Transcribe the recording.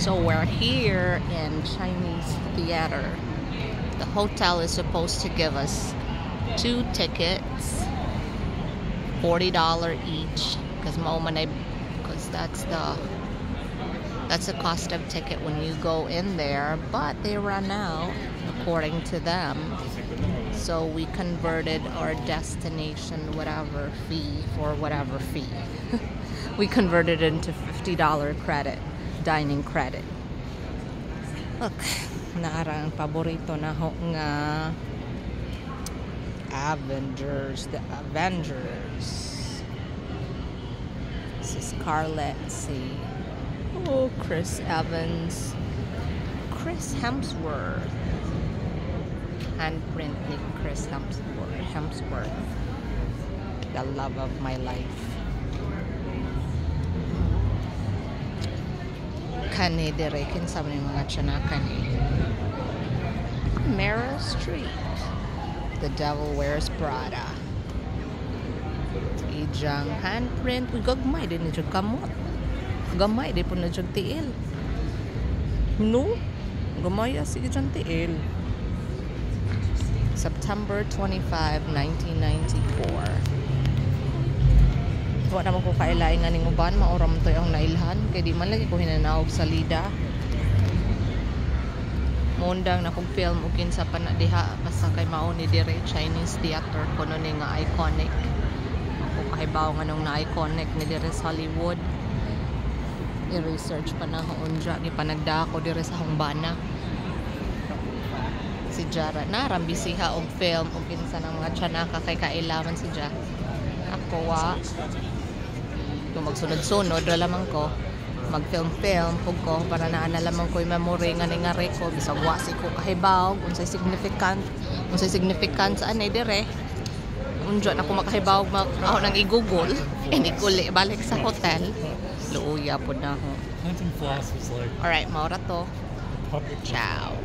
So we're here in Chinese Theater. The hotel is supposed to give us 2 tickets, $40 each, because that's the cost of ticket when you go in there, but they run out according to them. So we converted our destination whatever fee for whatever fee. We converted it into $50 credit, dining credit. Look, naara ang paborito na ho nga Avengers, the Avengers. This is Scarlett, see. Oh, Chris Evans, Chris Hemsworth, handprint ni Chris Hemsworth, the love of my life. Kani dire kinsa man yung mga tiyanakan ni Meryl Streep, The Devil Wears Prada. Ijang handprint, gagmay din ni kamot. Gamay di po na dyan tiil. No? Gamay sige dyan tiil. September 25, 1994. Huwag naman ko kailain nga ning uban. Mauram to yung nailhan. Kaya di man lagi ko hinanaog sa lida. Mundang na kong film o kinsa pa na diha. Basta kay mauni dire Chinese Theater. Kuno ni nga iconic. Ako kahibaw nga nung na-iconic ni dire sa Hollywood. I-research pa na hoonja ni panagda ako dire sa Hongbana. Si Jara na rambisiha og film og kinsa ng mga tsanaka kay kailaman si Ja. Ako wa kung magsunod-sunod ra lamang ko mag-film pug ko para naa na lamang ko yung memory nga nga record bisag wa si ko kahibaw unsay significant sa anay dire. Unjo na ko makahibaw ako nang i-google and ikuli balik sa hotel. Luuya po na ho. Clinton Floss was like, alright, maura to. Puppet. Ciao.